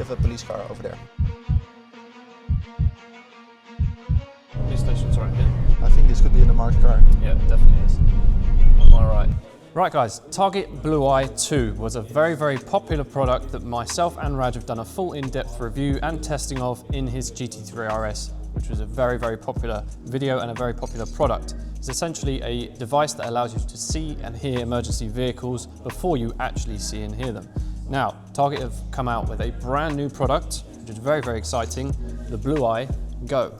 have a police car over there. Police station's right here. I think this could be an unmarked car. Yeah, it definitely is. Am I right? Right guys, Target Blu Eye 2 was a very popular product that myself and Raj have done a full in-depth review and testing of in his GT3 RS, which was a very popular video and a very popular product. It's essentially a device that allows you to see and hear emergency vehicles before you actually see and hear them. Now, Target have come out with a brand new product, which is very exciting, the Blu Eye GO.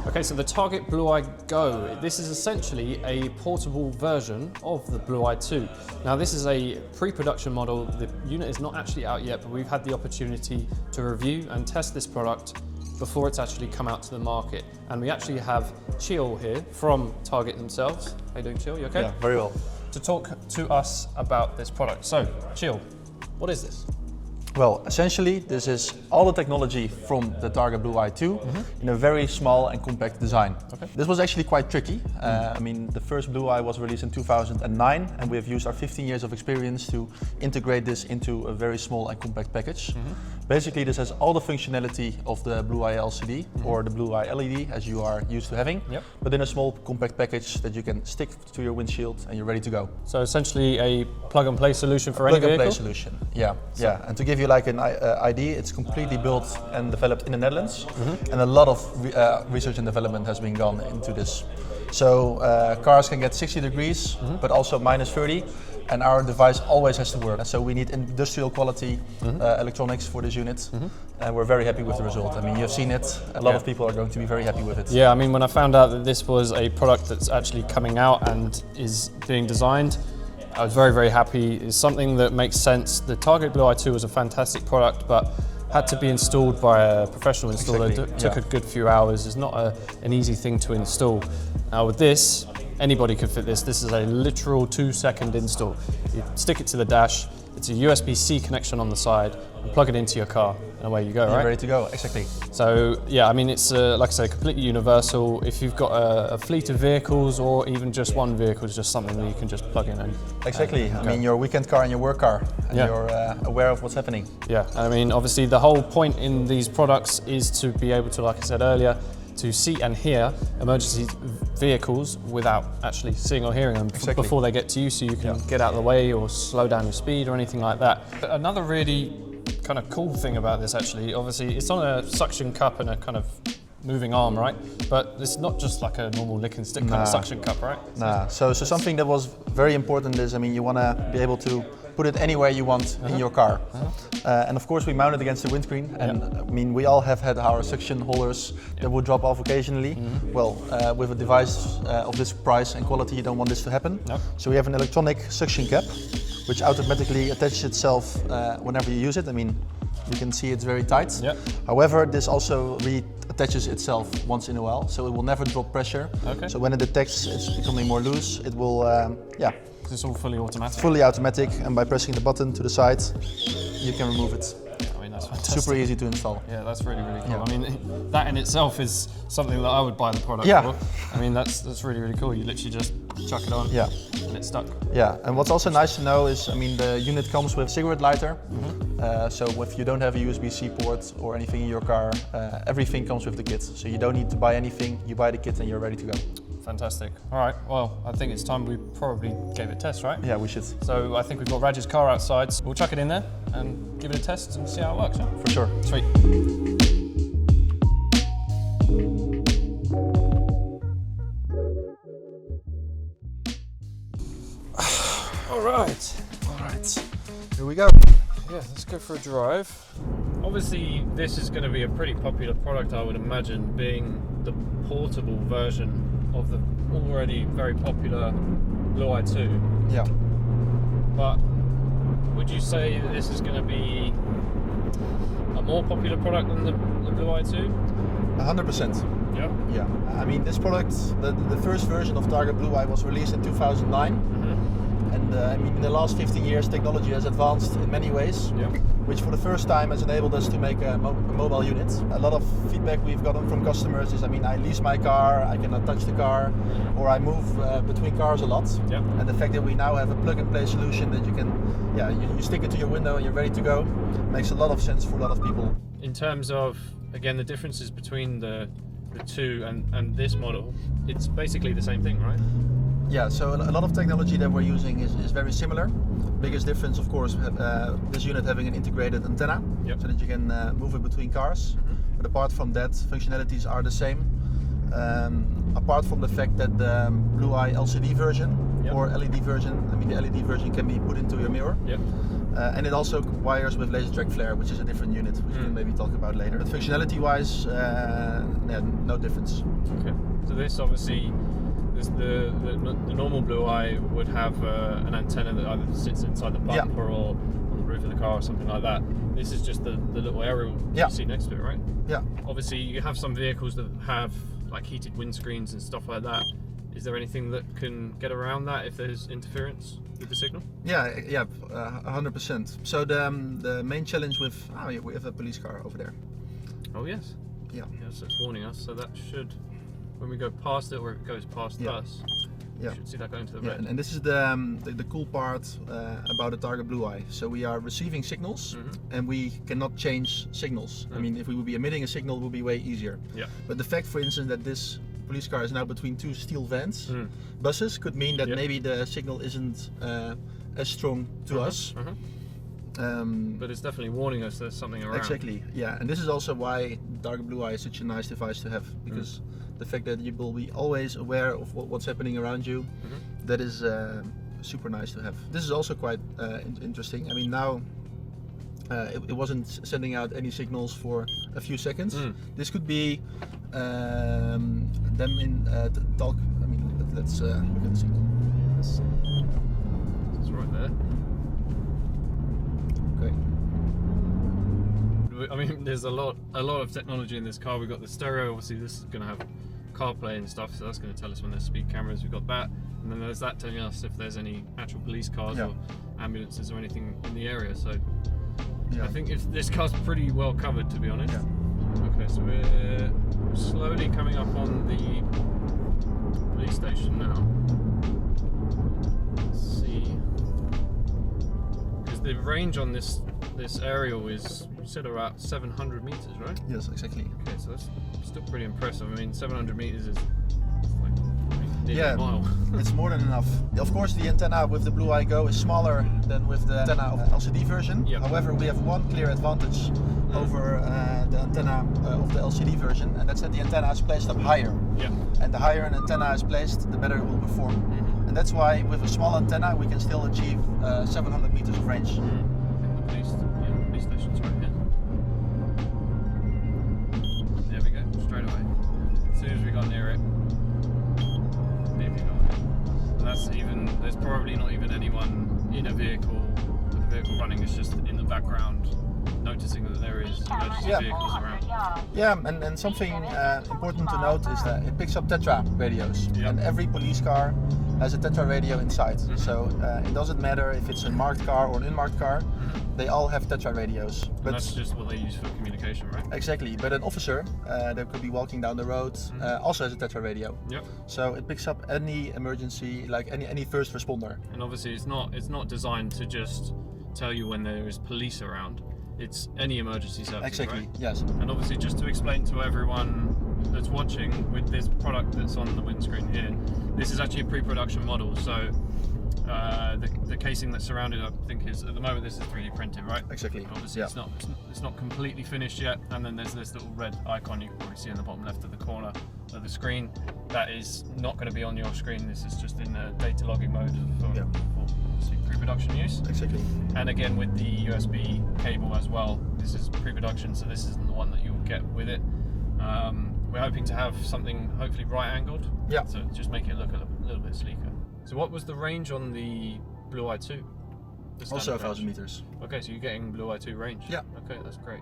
Okay, so the Target Blu Eye GO, this is essentially a portable version of the Blu Eye 2. Now this is a pre-production model, the unit is not actually out yet, but we've had the opportunity to review and test this product before it's actually come out to the market. And we actually have Chill here from Target themselves. How you doing, Chill? You okay? Yeah, very well. To talk to us about this product. So, Chill, what is this? Well, essentially, this is all the technology from the Target Blu Eye 2 in a very small and compact design. Okay. This was actually quite tricky. I mean, the first Blu Eye was released in 2009, and we have used our 15 years of experience to integrate this into a very small and compact package. Basically, this has all the functionality of the Blu Eye LCD or the Blu Eye LED, as you are used to having, but in a small compact package that you can stick to your windshield and you're ready to go. So essentially a plug-and-play solution for any vehicle? Plug-and-play solution, yeah. And to give you like an idea, it's completely built and developed in the Netherlands, and a lot of research and development has been gone into this. So cars can get 60 degrees, but also minus 30, and our device always has to work. So we need industrial quality electronics for this unit, and we're very happy with the result. I mean, you've seen it, a lot of people are going to be very happy with it. Yeah, I mean, when I found out that this was a product that's actually coming out and is being designed, I was very happy. It's something that makes sense. The Target Blu Eye 2 was a fantastic product, but had to be installed by a professional installer. Exactly. It took a good few hours. It's not an easy thing to install. Now with this, anybody could fit this. This is a literal 2-second install. You stick it to the dash, it's a USB-C connection on the side, and plug it into your car, and away you go, right? You're ready to go, exactly. So yeah, I mean, it's like I say, completely universal. If you've got a fleet of vehicles or even just one vehicle, it's just something that you can just plug in and Exactly. and I mean, your weekend car and your work car, and you're aware of what's happening. Yeah, I mean, obviously the whole point in these products is to be able to, like I said earlier, to see and hear emergency vehicles without actually seeing or hearing them before they get to you, so you can get out of the way or slow down your speed or anything like that. But another really kind of cool thing about this, actually, obviously it's on a suction cup and a kind of moving arm, right? But it's not just like a normal lick and stick kind of suction cup, right? Nah, so something that was very important is, I mean, you want to be able to put it anywhere you want in your car. And of course we mount it against the windscreen, and I mean, we all have had our suction holders that would drop off occasionally. Well, with a device of this price and quality, you don't want this to happen. So we have an electronic suction cap, which automatically attaches itself whenever you use it. I mean, you can see it's very tight. However, this also reattaches itself once in a while, so it will never drop pressure. So when it detects it's becoming more loose, it will, It's all fully automatic? Fully automatic, and by pressing the button to the side, you can remove it. Yeah, I mean, that's fantastic. Super easy to install. Yeah, that's really cool. I mean, that in itself is something that I would buy the product for. I mean, that's really cool. You literally just chuck it on and it's stuck. Yeah, and what's also nice to know is, I mean, the unit comes with a cigarette lighter. So if you don't have a USB-C port or anything in your car, everything comes with the kit. So you don't need to buy anything, you buy the kit and you're ready to go. Fantastic. All right, well, I think it's time we probably gave it a test, right? Yeah, we should. So I think we've got Raj's car outside. So we'll chuck it in there and give it a test and see how it works, yeah? For sure. Sweet. All right. Here we go. Yeah, let's go for a drive. Obviously, this is going to be a pretty popular product, I would imagine, being the portable version of the already very popular Blu Eye 2. Yeah. But would you say that this is going to be a more popular product than the Blu Eye 2? 100%. Yeah. Yeah. I mean, this product, the first version of Target Blu Eye was released in 2009. And I mean, in the last 50 years, technology has advanced in many ways, which for the first time has enabled us to make a mobile unit. A lot of feedback we've gotten from customers is, I mean, I lease my car, I cannot touch the car, or I move between cars a lot. And the fact that we now have a plug-and-play solution that you can, you stick it to your window and you're ready to go, makes a lot of sense for a lot of people. In terms of, again, the differences between the two and this model, it's basically the same thing, right? Yeah, so a lot of technology that we're using is very similar. Biggest difference, of course, this unit having an integrated antenna, so that you can move it between cars. But apart from that, functionalities are the same. Apart from the fact that the Blue Eye LCD version or LED version, I mean the LED version can be put into your mirror. And it also wires with laser track flare, which is a different unit, which we can maybe talk about later. But functionality-wise, no difference. Okay. So this obviously, the normal Blue Eye would have an antenna that either sits inside the bumper or on the roof of the car or something like that. This is just the little aerial you see next to it, right? Yeah. Obviously, you have some vehicles that have like heated windscreens and stuff like that. Is there anything that can get around that if there's interference with the signal? Yeah, 100%. So the main challenge with we have a police car over there. Oh yes. Yeah. So it's warning us. So that should, when we go past it or it goes past us, you should see that going to the red. And this is the cool part about the Target Blu Eye. So we are receiving signals and we cannot change signals. I mean, if we would be emitting a signal, it would be way easier. But the fact, for instance, that this police car is now between two steel vents, buses, could mean that maybe the signal isn't as strong to us. But it's definitely warning us there's something around. Exactly, yeah. And this is also why Target Blu Eye is such a nice device to have, because the fact that you will be always aware of what's happening around you, that is super nice to have. This is also quite interesting. I mean, now it wasn't sending out any signals for a few seconds. This could be them in talk. I mean, let's look at the signal. It's right there. Okay. I mean, there's a lot of technology in this car. We've got the stereo. Obviously, this is going to have CarPlay and stuff, so that's going to tell us when there's speed cameras. We've got that, and then there's that telling us if there's any actual police cars or ambulances or anything in the area. So I think this car's pretty well covered, to be honest. Okay, so we're slowly coming up on the police station now. Let's see, because the range on this aerial is, you said, about 700 meters, right? Yes, exactly. Okay, so that's still pretty impressive. I mean, 700 meters is like nearly a mile. It's more than enough. Of course, the antenna with the Blu Eye GO is smaller than with the antenna of the LCD version. However, we have one clear advantage over the antenna of the LCD version, and that's that the antenna is placed up higher. And the higher an antenna is placed, the better it will perform. And that's why with a small antenna we can still achieve 700 meters of range. The police station's right here. There we go, straight away. As soon as we got near it, and that's even, there's probably not even anyone in a vehicle with the vehicle running. It's just in the background noticing that there is emergency vehicles around. And something important to note is that it picks up tetra radios, and every police car has a tetra radio inside. So it doesn't matter if it's a marked car or an unmarked car, they all have tetra radios. But that's just what they use for communication, right? Exactly, but an officer that could be walking down the road also has a tetra radio. So it picks up any emergency, like any first responder. And obviously it's not designed to just tell you when there is police around. It's any emergency service. Exactly, right? yes. And obviously, just to explain to everyone that's watching, with this product that's on the windscreen here, this is actually a pre-production model. So the casing that's surrounded, I think, is, at the moment, this is 3D printed, right? Exactly. Obviously, it's not completely finished yet. And then there's this little red icon you can probably see in the bottom left of the corner of the screen. That is not going to be on your screen. This is just in data logging mode for pre-production use. Exactly. And again, with the USB cable as well, this is pre-production, so this isn't the one that you'll get with it. We're hoping to have something hopefully right angled, so just make it look a little bit sleeker. So what was the range on the Blu Eye 2? Also 1,000 meters. Okay, so you're getting Blu Eye 2 range? Yeah. Okay, that's great.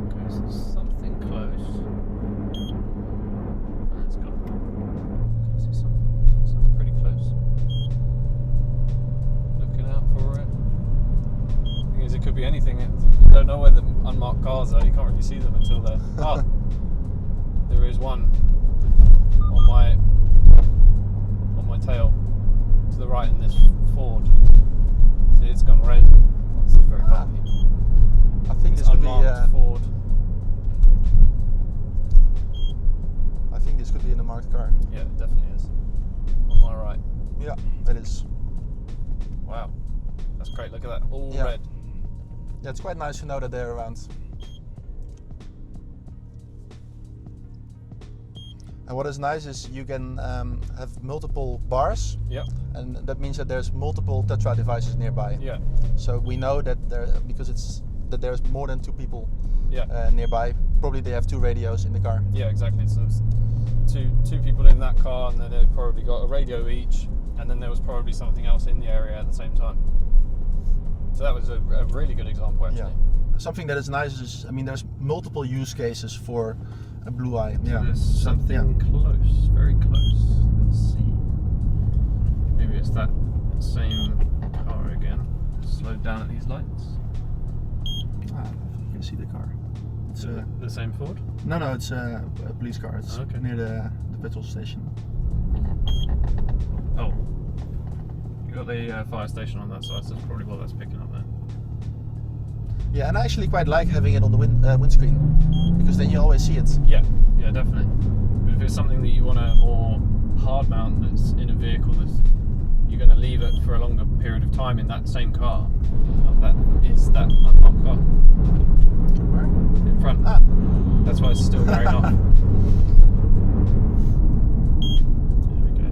Okay, so something close. Let's go. Okay, so something pretty close. be anything. You don't know where the unmarked cars are. You can't really see them until they're. Oh, there is one on my tail to the right in this Ford. See, it's gone red. Oh, this is very bumpy. I think this could be Ford. I think this could be an unmarked car. Yeah, it definitely is. On my right. Yeah, it is. Wow, that's great. Look at that, all Yeah. red. Yeah, it's quite nice to know that they're around. And what is nice is you can have multiple bars, Yep. and that means that there's multiple Tetra devices nearby. Yeah. So we know that there's more than 2 people Yeah. nearby. Probably they have 2 radios in the car. Yeah, exactly. So there's two people in that car, and then they've probably got a radio each, and then there was probably something else in the area at the same time. So that was a really good example, actually. Yeah. Something that is nice is, I mean, there's multiple use cases for a Blue Eye. So Yeah. there's something close, very close. Let's see. Maybe it's that same car again. Slowed down at these lights. You can see the car. It's The same Ford? no, it's a police car. It's Okay. near the petrol station. Oh. You got the fire station on that side, so that's probably what that's picking up there. Yeah, and I actually quite like having it on the windscreen, because then you always see it. Yeah, definitely. But if it's something that you want to more hard mount that's in a vehicle that's you're going to leave it for a longer period of time in that same car, that is that unmarked car Where? in front. Ah. That's why it's still going off. There we go.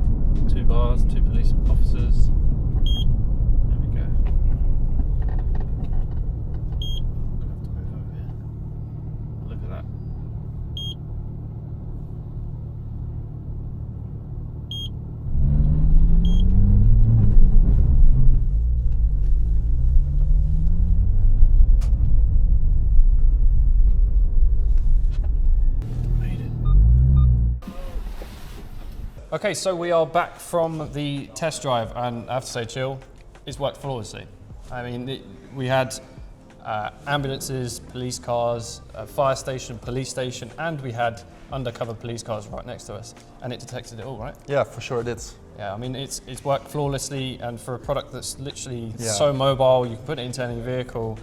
2 bars, 2 police officers. There we go. Look at that. Okay, so we are back from the test drive, and I have to say, Chill, it's worked flawlessly. I mean, we had ambulances, police cars, a fire station, police station, and we had undercover police cars right next to us, and it detected it all, right? Yeah, for sure it did. Yeah, I mean, it's worked flawlessly, and for a product that's literally Yeah. so mobile, you can put it into any vehicle,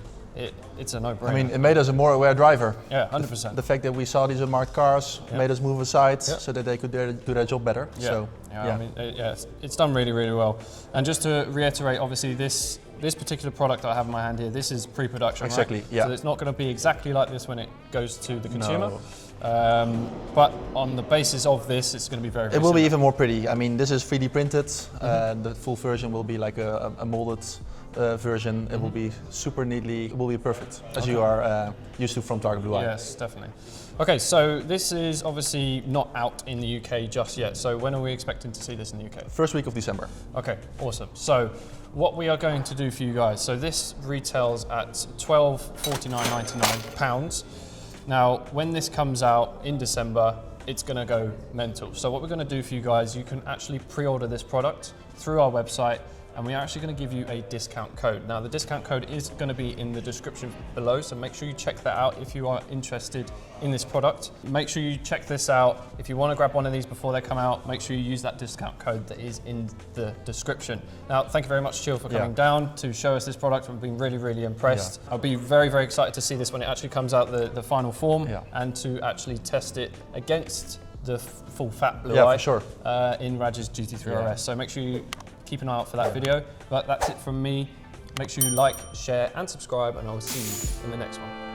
it's a no-brainer. I mean, it made us a more aware driver. yeah, 100%. The fact that we saw these unmarked cars made us move aside Yeah. so that they could do their job better. Yeah, So, I mean, it's done really, really well. And just to reiterate, obviously, this particular product that I have in my hand here, this is pre-production, Exactly, right? yeah. So it's not going to be exactly like this when it goes to the consumer. No. But on the basis of this, it's going to be very, very it will be similar. even more pretty. I mean, this is 3D printed. The full version will be like a molded version. It will be super neatly, it will be perfect, as you are used to from Target Blu Eye. Yes, definitely. Okay, so this is obviously not out in the UK just yet. So when are we expecting to see this in the UK? First week of December. Okay, awesome. So what we are going to do for you guys, so this retails at £1249.99. Now, when this comes out in December, it's going to go mental. So what we're going to do for you guys, you can actually pre-order this product through our website, and we're actually going to give you a discount code. Now, the discount code is going to be in the description below, so make sure you check that out if you are interested in this product. Make sure you check this out. If you want to grab one of these before they come out, make sure you use that discount code that is in the description. Now, thank you very much, Chill, for coming down to show us this product. We've been really, really impressed. I'll be very, very excited to see this when it actually comes out, the final form, and to actually test it against the full fat Blue Eye for sure. in Raj's GT3 RS. So make sure you keep an eye out for that video. But that's it from me. Make sure you like, share, and subscribe, and I'll see you in the next one.